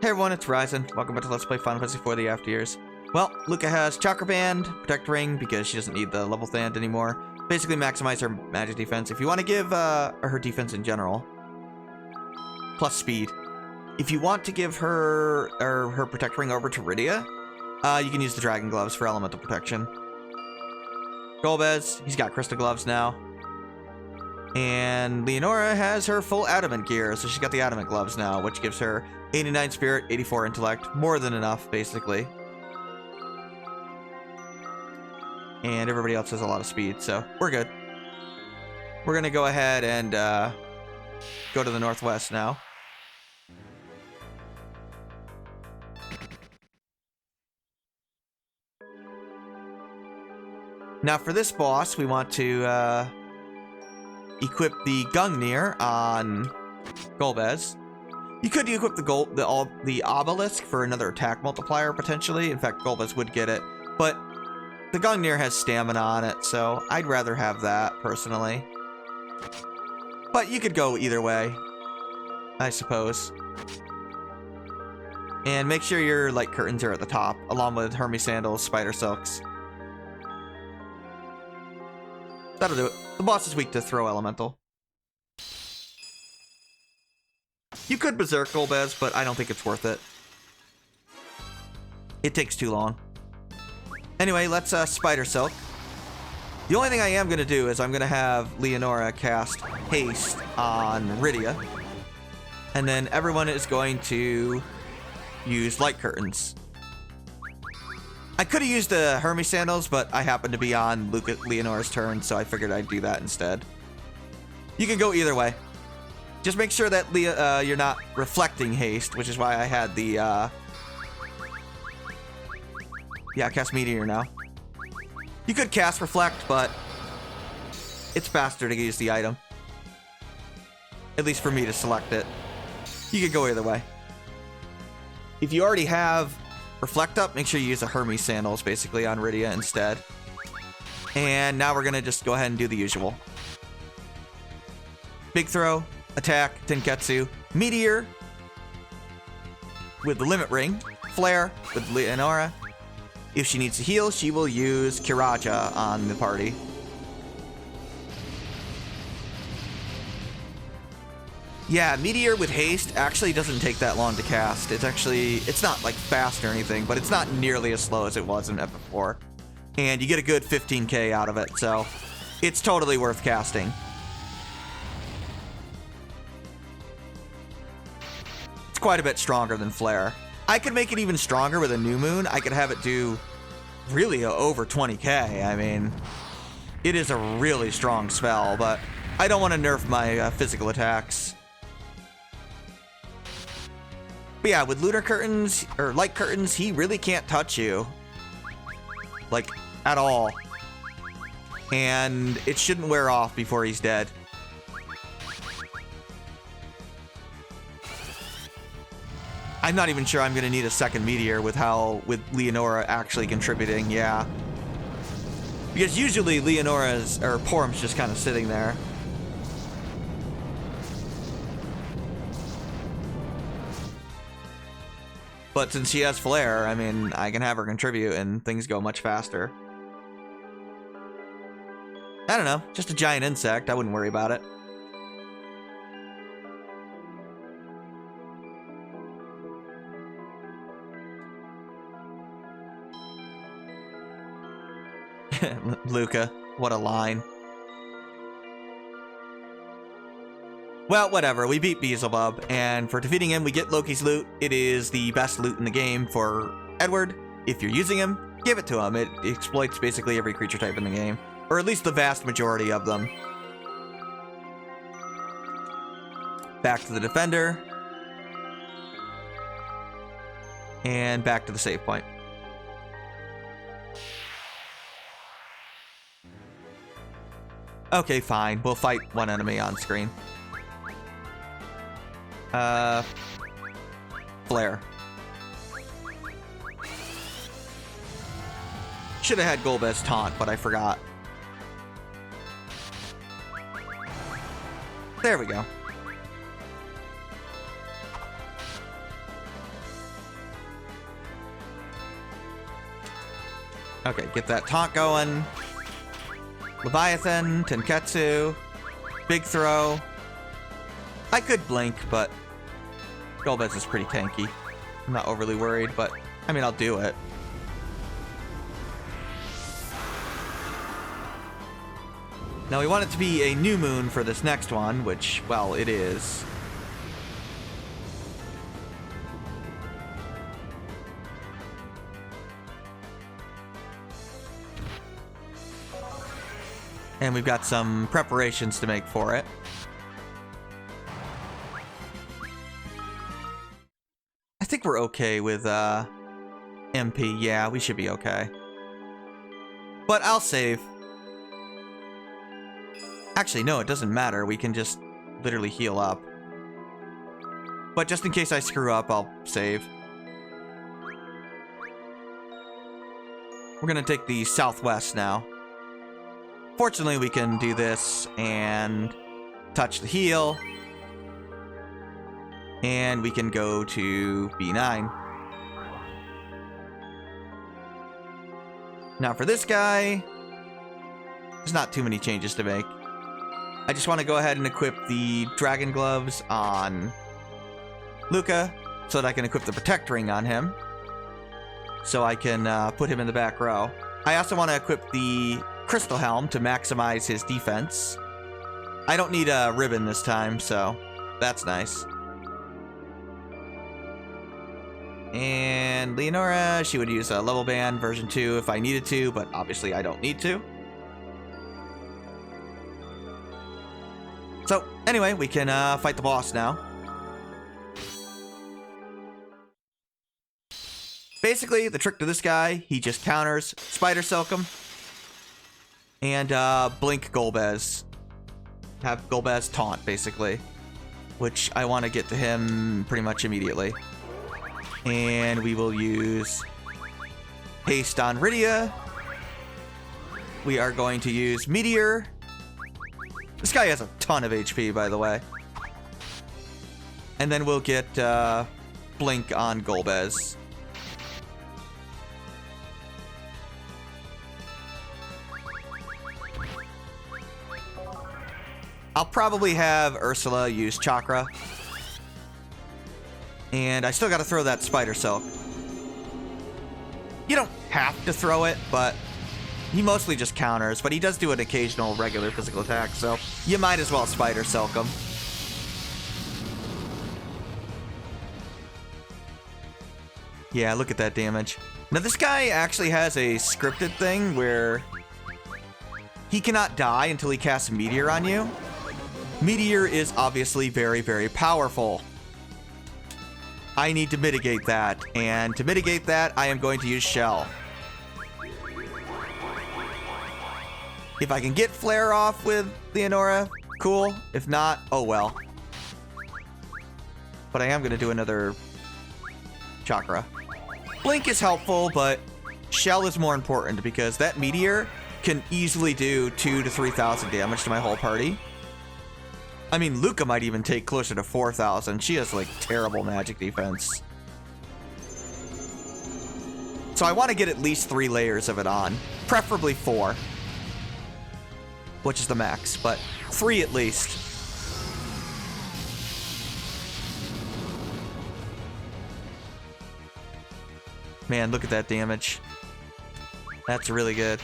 Hey everyone, it's Ryzen. Welcome back to Let's Play Final Fantasy IV The After Years. Well, Luca has Chakra Band, Protect Ring, because she doesn't need the level band anymore. Basically maximize her magic defense. If you want to give her defense in general, plus speed. If you want to give her her Protect Ring over to Rydia, you can use the Dragon Gloves for elemental protection. Golbez, he's got Crystal Gloves now. And Leonora has her full Adamant gear, so she's got the Adamant Gloves now, which gives her 89 Spirit, 84 Intellect, more than enough, basically. And everybody else has a lot of speed, so we're good. We're gonna go ahead and go to the northwest now. Now for this boss, we want to equip the Gungnir on Golbez. You could equip the Obelisk for another attack multiplier, potentially. In fact, Golbez would get it. But the Gungnir has stamina on it, so I'd rather have that, personally. But you could go either way, I suppose. And make sure your light curtains are at the top, along with Hermes Sandals, Spider Silks. That'll do it. The boss is weak to Throw Elemental. You could Berserk Golbez, but I don't think it's worth it. It takes too long. Anyway, let's Spider Silk. The only thing I am going to do is I'm going to have Leonora cast Haste on Rydia. And then everyone is going to use Light Curtains. I could have used the Hermes Sandals, but I happened to be on Leonora's turn, so I figured I'd do that instead. You can go either way. Just make sure that you're not reflecting haste, which is why I had the, yeah, cast Meteor now. You could cast Reflect, but it's faster to use the item. At least for me to select it. You could go either way. If you already have Reflect up, make sure you use the Hermes Sandals, basically, on Rydia instead. And now we're gonna just go ahead and do the usual. Big Throw. Attack, Tenketsu, Meteor with the Limit Ring, Flare with Leonora. If she needs to heal, she will use Kiraja on the party. Yeah, Meteor with haste actually doesn't take that long to cast. It's not like fast or anything, but it's not nearly as slow as it was in F4. And you get a good 15k out of it, so it's totally worth casting. Quite a bit stronger than Flare. I could make it even stronger with a New Moon. I could have it do really over 20k. I mean, it is a really strong spell, but I don't want to nerf my physical attacks. But yeah, with Lunar Curtains, or Light Curtains, he really can't touch you. Like, at all. And it shouldn't wear off before he's dead. I'm not even sure I'm going to need a second Meteor with Leonora actually contributing, yeah. Because usually Porum's just kind of sitting there. But since she has Flare, I mean, I can have her contribute and things go much faster. I don't know, just a giant insect, I wouldn't worry about it. Luca, what a line. Well, whatever, we beat Beelzebub, and for defeating him, we get Loki's loot. It is the best loot in the game for Edward. If you're using him, give it to him. It exploits basically every creature type in the game, or at least the vast majority of them. Back to the Defender. And back to the save point. Okay, fine. We'll fight one enemy on screen. Flare. Should have had Golbez taunt, but I forgot. There we go. Okay, get that taunt going. Leviathan, Tenketsu, big throw. I could blink, but Golbez is pretty tanky. I'm not overly worried, but I mean, I'll do it. Now we want it to be a new moon for this next one, which, well, it is. And we've got some preparations to make for it. I think we're okay with MP. Yeah, we should be okay. But I'll save. Actually, no, it doesn't matter. We can just literally heal up. But just in case I screw up, I'll save. We're gonna take the southwest now. Fortunately, we can do this and touch the heal. And we can go to B9. Now for this guy, there's not too many changes to make. I just want to go ahead and equip the Dragon Gloves on Luca so that I can equip the Protect Ring on him. So I can put him in the back row. I also want to equip the Crystal Helm to maximize his defense. I don't need a ribbon this time, so that's nice. And Leonora, she would use a level band version 2 if I needed to, but obviously I don't need to. So, anyway, we can fight the boss now. Basically, the trick to this guy, he just counters Spider Silk him. And blink Golbez. Have Golbez taunt, basically. Which I want to get to him pretty much immediately. And we will use haste on Rydia. We are going to use Meteor. This guy has a ton of HP, by the way. And then we'll get blink on Golbez. I'll probably have Ursula use Chakra. And I still gotta throw that Spider Silk. You don't have to throw it, but he mostly just counters. But he does do an occasional regular physical attack, so you might as well Spider Silk him. Yeah, look at that damage. Now this guy actually has a scripted thing where he cannot die until he casts Meteor on you. Meteor is obviously very, very powerful. I need to mitigate that, and to mitigate that, I am going to use Shell. If I can get Flare off with Leonora, cool. If not, oh well. But I am going to do another Chakra. Blink is helpful, but Shell is more important because that Meteor can easily do 2,000 to 3,000 damage to my whole party. I mean, Luca might even take closer to 4,000. She has, like, terrible magic defense. So I want to get at least 3 layers of it on. Preferably 4. Which is the max, but 3 at least. Man, look at that damage. That's really good.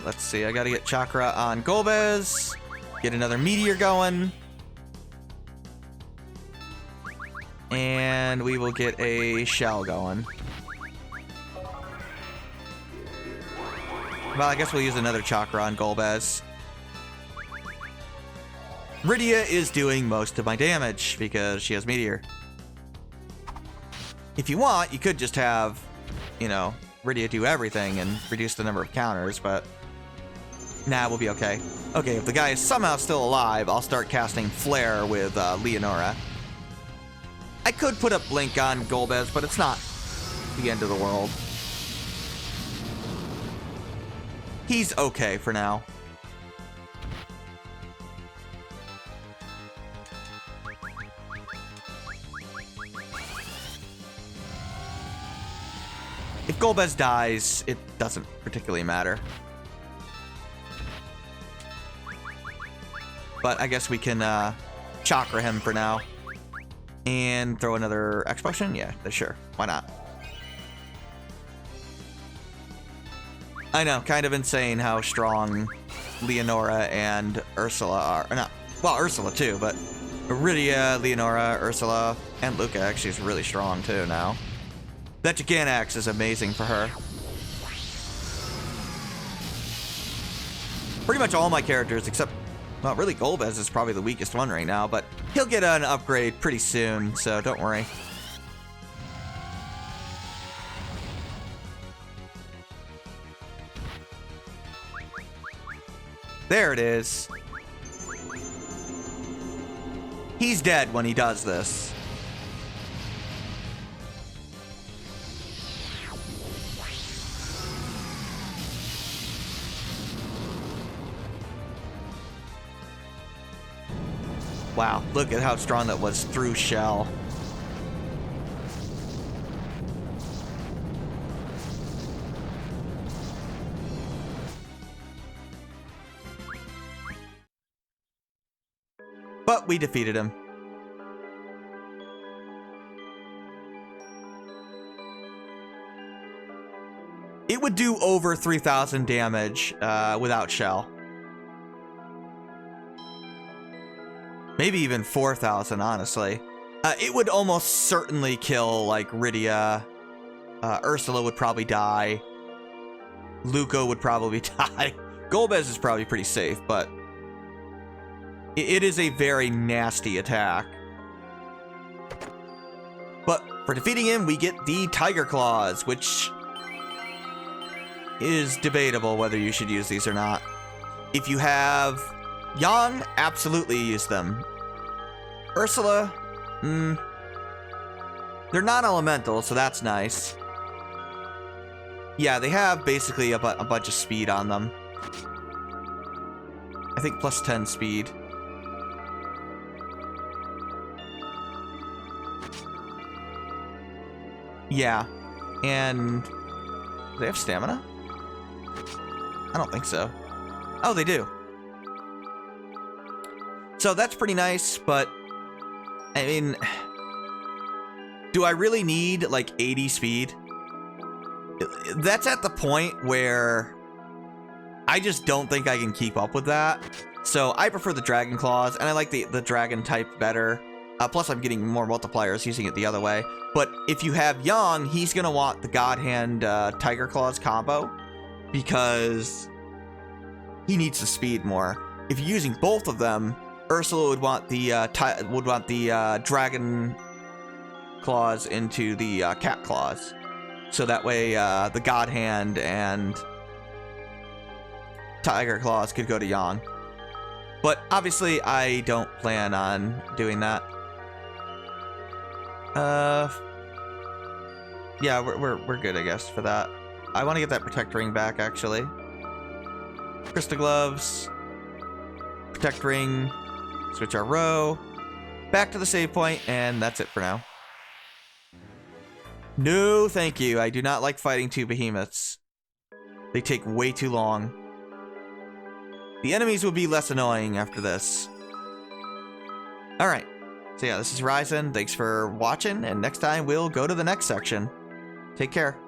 Let's see. I gotta get Chakra on Golbez. Get another Meteor going. And we will get a Shell going. Well, I guess we'll use another Chakra on Golbez. Rydia is doing most of my damage because she has Meteor. If you want, you could just have, you know, Rydia do everything and reduce the number of counters, but nah, we'll be okay. Okay, if the guy is somehow still alive, I'll start casting Flare with Leonora. I could put up Blink on Golbez, but it's not the end of the world. he's okay for now. If Golbez dies, it doesn't particularly matter. But I guess we can chakra him for now. And throw another X potion? Yeah, sure. Why not? I know, kind of insane how strong Leonora and Ursula are. Or not, well, Ursula too, but Rydia, Leonora, Ursula, and Luca actually is really strong too now. That Giganax is amazing for her. Pretty much all my characters, except, well, really Golbez is probably the weakest one right now, but he'll get an upgrade pretty soon, so don't worry. There it is. He's dead when he does this. Wow, look at how strong that was through shell. But we defeated him. It would do over 3,000 damage without shell. Maybe even 4,000, honestly. It would almost certainly kill, like, Rydia. Ursula would probably die. Luca would probably die. Golbez is probably pretty safe, but it is a very nasty attack. But for defeating him, we get the Tiger Claws, which is debatable whether you should use these or not. If you have Yang, absolutely use them. Ursula, they're non-elemental, so that's nice. Yeah, they have basically a bunch of speed on them. I think plus 10 speed. Yeah, and do they have stamina? I don't think so. Oh, they do. So that's pretty nice, but I mean, do I really need like 80 speed? That's at the point where I just don't think I can keep up with that. So I prefer the Dragon Claws, and I like the Dragon type better. Plus, I'm getting more multipliers using it the other way. But if you have Yang, he's going to want the God Hand Tiger Claws combo because he needs the speed more. If you're using both of them, Ursula would want the Dragon Claws into the Cat Claws. So that way the God Hand and Tiger Claws could go to Yang. But obviously, I don't plan on doing that. Yeah, we're good, I guess, for that. I want to get that Protect Ring back, actually. Crystal Gloves, Protect Ring, switch our row, back to the save point, and that's it for now. No, thank you. I do not like fighting two behemoths. They take way too long. The enemies will be less annoying after this. Alright. So yeah, this is Ryzen. Thanks for watching, and next time we'll go to the next section. Take care.